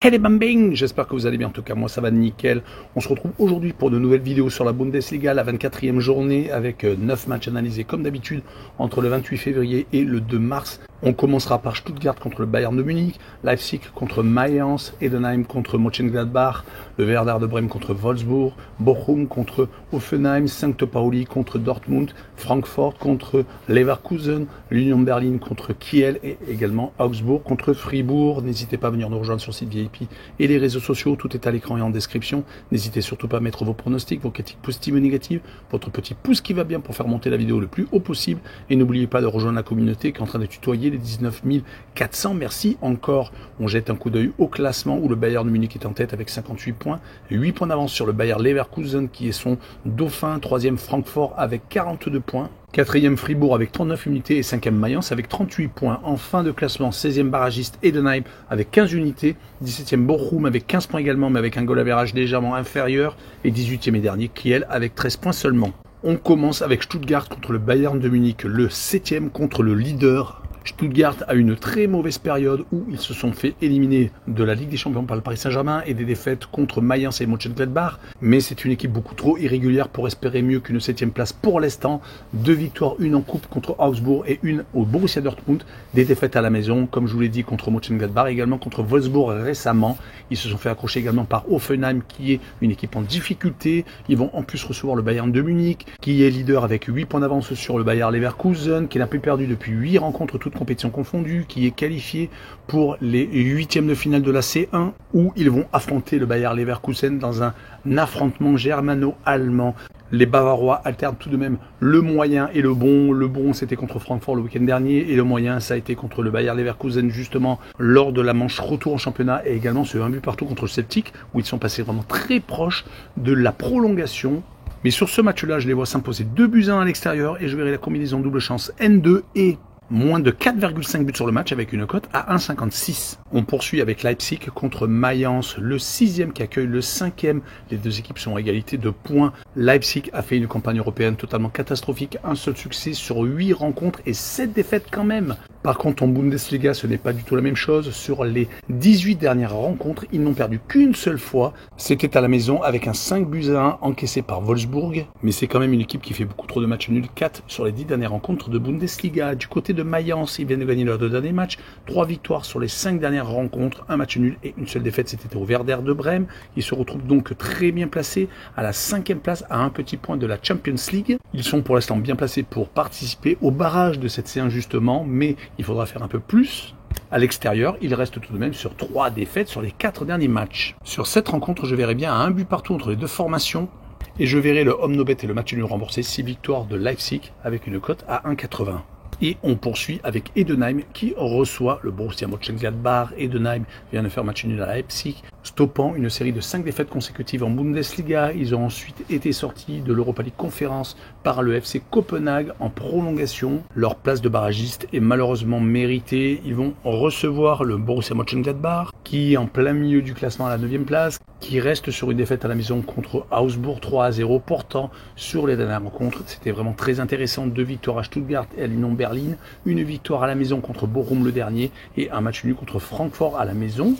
Hey bam bing, j'espère que vous allez bien, en tout cas moi ça va nickel. On se retrouve aujourd'hui pour de nouvelles vidéos sur la Bundesliga, la 24e journée avec 9 matchs analysés comme d'habitude entre le 28 février et le 2 mars. On commencera par Stuttgart contre le Bayern de Munich, Leipzig contre Mayence, Heidenheim contre Mönchengladbach, le Werder de Brême contre Wolfsburg, Bochum contre Hoffenheim, St. Pauli contre Dortmund, Francfort contre Leverkusen, l'Union Berlin contre Kiel et également Augsbourg contre Fribourg. N'hésitez pas à venir nous rejoindre sur le site VIP et les réseaux sociaux, tout est à l'écran et en description. N'hésitez surtout pas à mettre vos pronostics, vos critiques positives ou négatives, votre petit pouce qui va bien pour faire monter la vidéo le plus haut possible. Et n'oubliez pas de rejoindre la communauté qui est en train de tutoyer les 19 400. Merci encore. On jette un coup d'œil au classement où le Bayern de Munich est en tête avec 58 points, 8 points d'avance sur le Bayer Leverkusen qui est son dauphin, 3e Francfort avec 42 points. 4e Fribourg avec 39 unités et 5e Mayence avec 38 points. En fin de classement, 16e barragiste Heidenheim avec 15 unités, 17e Bochum avec 15 points également mais avec un goal average légèrement inférieur et 18e et dernier Kiel avec 13 points seulement. On commence avec Stuttgart contre le Bayern de Munich, le 7e contre le leader. Stuttgart a une très mauvaise période où ils se sont fait éliminer de la Ligue des Champions par le Paris Saint-Germain et des défaites contre Mayence et Mönchengladbach. Mais c'est une équipe beaucoup trop irrégulière pour espérer mieux qu'une 7e place pour l'instant. 2 victoires, une en coupe contre Augsbourg et une au Borussia Dortmund. Des défaites à la maison, comme je vous l'ai dit, contre Mönchengladbach, également contre Wolfsburg récemment. Ils se sont fait accrocher également par Hoffenheim, qui est une équipe en difficulté. Ils vont en plus recevoir le Bayern de Munich, qui est leader avec 8 points d'avance sur le Bayer Leverkusen, qui n'a plus perdu depuis 8 rencontres toutes compétitions confondues, qui est qualifié pour les 8e de finale de la C1, où ils vont affronter le Bayer Leverkusen dans un affrontement germano-allemand. Les Bavarois alternent tout de même le moyen et le bon. Le bon, c'était contre Francfort le week-end dernier, et le moyen, ça a été contre le Bayer Leverkusen, justement, lors de la manche retour en championnat, et également ce 1 but partout contre le Celtic, où ils sont passés vraiment très proches de la prolongation. Mais sur ce match-là, je les vois s'imposer 2-1 à l'extérieur, et je verrai la combinaison double chance N2 et moins de 4,5 buts sur le match avec une cote à 1,56. On poursuit avec Leipzig contre Mayence, le 6e qui accueille le 5e. Les deux équipes sont à égalité de points. Leipzig a fait une campagne européenne totalement catastrophique. Un seul succès sur 8 rencontres et 7 défaites quand même. Par contre, en Bundesliga, ce n'est pas du tout la même chose. Sur les 18 dernières rencontres, ils n'ont perdu qu'une seule fois. C'était à la maison avec un 5-1 encaissé par Wolfsburg. Mais c'est quand même une équipe qui fait beaucoup trop de matchs nuls. 4 sur les 10 dernières rencontres de Bundesliga. Du côté de Mayence, ils viennent de gagner leurs 2 derniers matchs. 3 victoires sur les 5 dernières rencontres. Un match nul et une seule défaite, c'était au Werder de Brême. Ils se retrouvent donc très bien placés à la 5e place, à un petit point de la Champions League. Ils sont pour l'instant bien placés pour participer au barrage de cette C1 justement, mais il faudra faire un peu plus. À l'extérieur, il reste tout de même sur 3 défaites sur les 4 derniers matchs. Sur cette rencontre, je verrai bien un but partout entre les deux formations. Et je verrai le home no bet et le match nul remboursé, 6 victoires de Leipzig avec une cote à 1,80. Et on poursuit avec Heidenheim qui reçoit le Borussia Mönchengladbach. Heidenheim vient de faire match nul à Leipzig, stoppant une série de 5 défaites consécutives en Bundesliga. Ils ont ensuite été sortis de l'Europa League Conference par le FC Copenhague en prolongation. Leur place de barragiste est malheureusement méritée. Ils vont recevoir le Borussia Mönchengladbach qui est en plein milieu du classement à la 9e place, qui reste sur une défaite à la maison contre Augsbourg 3-0. Pourtant, sur les dernières rencontres, c'était vraiment très intéressant. 2 victoires à Stuttgart et à l'Union Berlin, une victoire à la maison contre Bochum le dernier et un match nul contre Francfort à la maison.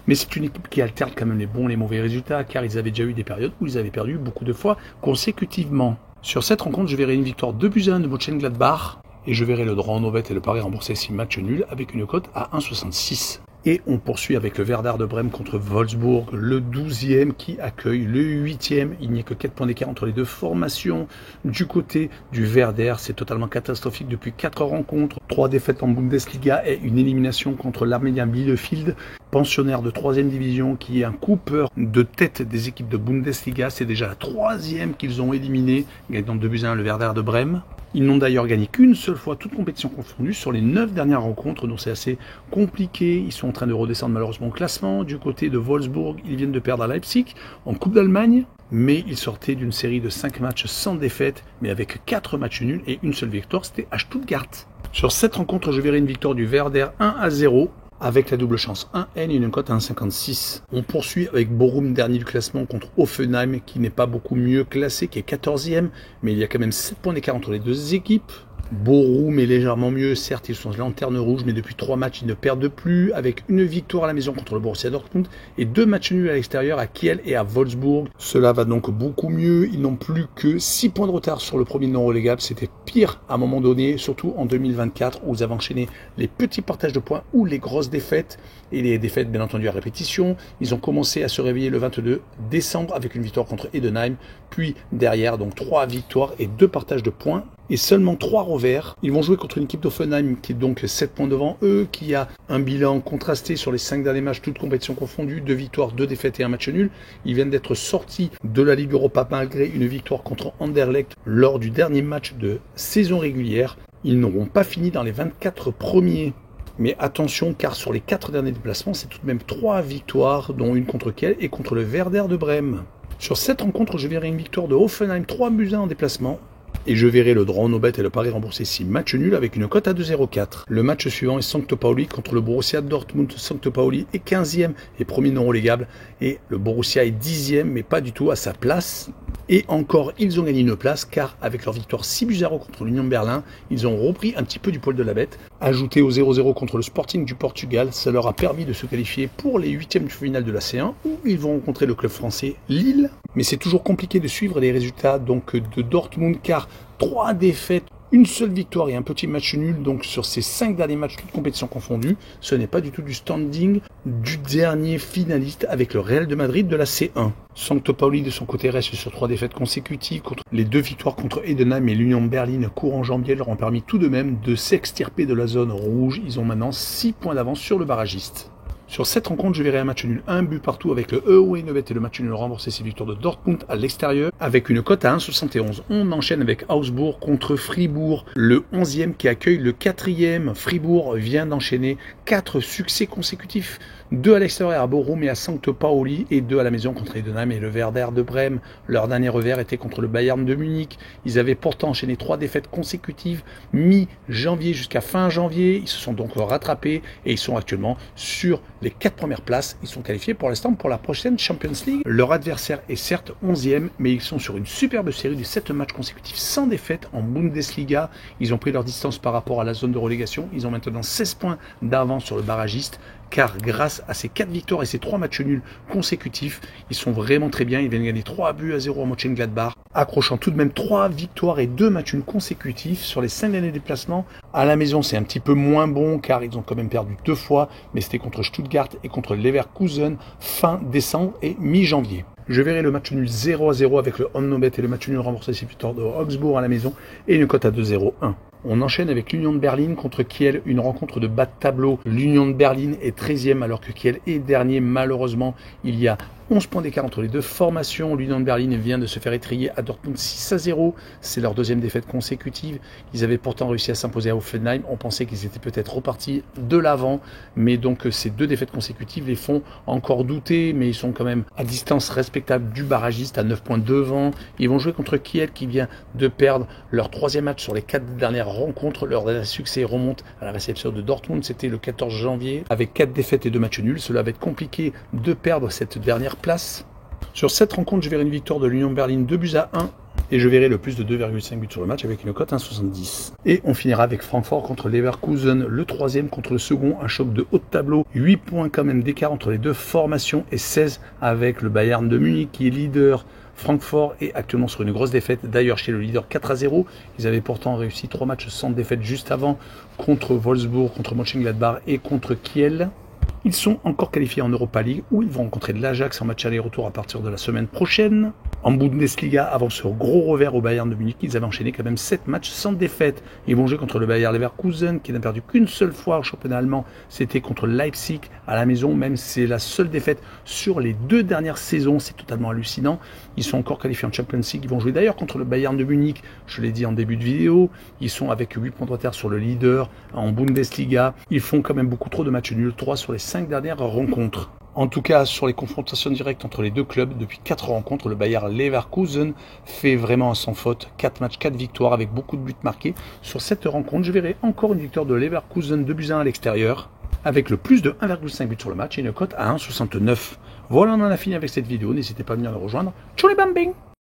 Mais c'est une équipe qui alterne quand même les bons et les mauvais résultats, car ils avaient déjà eu des périodes où ils avaient perdu beaucoup de fois consécutivement. Sur cette rencontre, je verrai une victoire 2-1 de Mönchengladbach et je verrai le droit en no bet et le pari remboursé 6 matchs nuls avec une cote à 1,66. Et on poursuit avec le Werder de Brême contre Wolfsburg, le 12e qui accueille le 8e. Il n'y a que 4 points d'écart entre les deux formations. Du côté du Werder, c'est totalement catastrophique depuis 4 rencontres. 3 défaites en Bundesliga et une élimination contre l'Arménien Bielefeld, pensionnaire de 3e division, qui est un coupeur de tête des équipes de Bundesliga. C'est déjà la 3e qu'ils ont éliminée, gagnant 2-1 le Werder de Brême. Ils n'ont d'ailleurs gagné qu'une seule fois, toute compétition confondue, sur les 9 dernières rencontres, donc c'est assez compliqué. Ils sont en train de redescendre malheureusement au classement. Du côté de Wolfsburg, ils viennent de perdre à Leipzig en Coupe d'Allemagne, mais ils sortaient d'une série de 5 matchs sans défaite, mais avec 4 matchs nuls et une seule victoire, c'était à Stuttgart. Sur cette rencontre, je verrai une victoire du Werder 1-0. avec la double chance 1N et une cote à 1,56. On poursuit avec Bochum, dernier du classement, contre Hoffenheim, qui n'est pas beaucoup mieux classé, qui est 14e, mais il y a quand même 7 points d'écart entre les deux équipes. Bochum est légèrement mieux, certes ils sont lanterne rouge, mais depuis 3 matchs ils ne perdent plus, avec une victoire à la maison contre le Borussia Dortmund et 2 matchs nuls à l'extérieur à Kiel et à Wolfsburg. Cela va donc beaucoup mieux, ils n'ont plus que 6 points de retard sur le premier non relégable, c'était pire à un moment donné, surtout en 2024 où vous avez enchaîné les petits partages de points ou les grosses défaites, et les défaites bien entendu à répétition. Ils ont commencé à se réveiller le 22 décembre avec une victoire contre Heidenheim, puis derrière donc 3 victoires et 2 partages de points et seulement 3 revers. Ils vont jouer contre une équipe d'Offenheim qui est donc 7 points devant eux, qui a un bilan contrasté sur les 5 derniers matchs, toutes compétitions confondues, 2 victoires, 2 défaites et 1 match nul. Ils viennent d'être sortis de la Ligue Europa malgré une victoire contre Anderlecht lors du dernier match de saison régulière. Ils n'auront pas fini dans les 24 premiers. Mais attention, car sur les 4 derniers déplacements, c'est tout de même 3 victoires, dont une contre Kiel et contre le Werder de Brême. Sur cette rencontre, je verrai une victoire de Hoffenheim 3-1 en déplacement. Et je verrai le draw no bet et le pari remboursé 6 match nul avec une cote à 2,04. Le match suivant est St. Pauli contre le Borussia Dortmund. St. Pauli est 15e et premier non relégable. Et le Borussia est 10e, mais pas du tout à sa place. Et encore, ils ont gagné une place car avec leur victoire 6-0 contre l'Union de Berlin, ils ont repris un petit peu du poil de la bête. Ajouté au 0-0 contre le Sporting du Portugal, ça leur a permis de se qualifier pour les 8e de finale de la C1 où ils vont rencontrer le club français Lille. Mais c'est toujours compliqué de suivre les résultats donc de Dortmund car 3 défaites, une seule victoire et un petit match nul donc sur ces 5 derniers matchs, toutes compétitions confondues. Ce n'est pas du tout du standing du dernier finaliste avec le Real de Madrid de la C1. St. Pauli de son côté reste sur 3 défaites consécutives. Les 2 victoires contre Heidenheim et l'Union de Berlin courant janvier leur ont permis tout de même de s'extirper de la zone rouge. Ils ont maintenant 6 points d'avance sur le barragiste. Sur cette rencontre, je verrai un match nul, 1 but partout avec le Away no bet et le match nul remboursé 6 victoires de Dortmund à l'extérieur avec une cote à 1,71. On enchaîne avec Augsbourg contre Fribourg, le 11e qui accueille le 4e. Fribourg vient d'enchaîner 4 succès consécutifs, 2 à l'extérieur à Bochum et à St. Pauli et 2 à la maison contre Heidenheim et le Werder de Brême. Leur dernier revers était contre le Bayern de Munich. Ils avaient pourtant enchaîné 3 défaites consécutives mi-janvier jusqu'à fin janvier. Ils se sont donc rattrapés et ils sont actuellement sur les 4 premières places. Ils sont qualifiés pour l'instant pour la prochaine Champions League. Leur adversaire est certes 11e, mais ils sont sur une superbe série de 7 matchs consécutifs sans défaite en Bundesliga. Ils ont pris leur distance par rapport à la zone de relégation. Ils ont maintenant 16 points d'avance sur le barragiste, car grâce à ces 4 victoires et ces 3 matchs nuls consécutifs, ils sont vraiment très bien. Ils viennent gagner 3-0 à Mönchengladbach, accrochant tout de même 3 victoires et 2 matchs nuls consécutifs sur les 5 derniers déplacements. À la maison, c'est un petit peu moins bon, car ils ont quand même perdu 2 fois, mais c'était contre Stuttgart et contre Leverkusen fin décembre et mi-janvier. Je verrai le match nul 0-0 avec le on no bet et le match nul remboursé 6 victoires de Augsbourg à la maison et une cote à 2,01. On enchaîne avec l'Union de Berlin contre Kiel, une rencontre de bas de tableau. L'Union de Berlin est 13e alors que Kiel est dernier. Malheureusement, il y a 11 points d'écart entre les deux formations. L'Union de Berlin vient de se faire étrier à Dortmund 6-0. C'est leur 2e défaite consécutive. Ils avaient pourtant réussi à s'imposer à Hoffenheim. On pensait qu'ils étaient peut-être repartis de l'avant. Mais donc ces 2 défaites consécutives les font encore douter. Mais ils sont quand même à distance respectable du barragiste à 9 points devant. Ils vont jouer contre Kiel qui vient de perdre leur 3e match sur les 4 dernières rencontres. Leur succès remonte à la réception de Dortmund. C'était le 14 janvier. Avec 4 défaites et 2 matchs nuls, cela va être compliqué de perdre cette dernière place. Sur cette rencontre, je verrai une victoire de l'Union Berlin 2-1 et je verrai le plus de 2,5 buts sur le match avec une cote 1,70. Et on finira avec Francfort contre Leverkusen, le 3e contre le second, un choc de haut de tableau, 8 points quand même d'écart entre les deux formations et 16 avec le Bayern de Munich qui est leader. Francfort est actuellement sur une grosse défaite, d'ailleurs chez le leader 4-0. Ils avaient pourtant réussi 3 matchs sans défaite juste avant contre Wolfsburg, contre Mönchengladbach et contre Kiel. Ils sont encore qualifiés en Europa League où ils vont rencontrer l'Ajax en match aller-retour à partir de la semaine prochaine. En Bundesliga, avant ce gros revers au Bayern de Munich, ils avaient enchaîné quand même 7 matchs sans défaite. Ils vont jouer contre le Bayer Leverkusen qui n'a perdu qu'une seule fois au championnat allemand. C'était contre Leipzig à la maison, même c'est la seule défaite sur les 2 dernières saisons. C'est totalement hallucinant. Ils sont encore qualifiés en Champions League. Ils vont jouer d'ailleurs contre le Bayern de Munich. Je l'ai dit en début de vidéo. Ils sont avec 8 points de retard sur le leader en Bundesliga. Ils font quand même beaucoup trop de matchs nuls, 3 sur les 5 dernières rencontres. En tout cas, sur les confrontations directes entre les deux clubs, depuis 4 rencontres, le Bayer Leverkusen fait vraiment sans faute. 4 matchs, 4 victoires avec beaucoup de buts marqués. Sur cette rencontre, je verrai encore une victoire de Leverkusen 2-1 à l'extérieur, avec le plus de 1,5 buts sur le match et une cote à 1,69. Voilà, on en a fini avec cette vidéo. N'hésitez pas à venir le rejoindre. Tchou les bambing!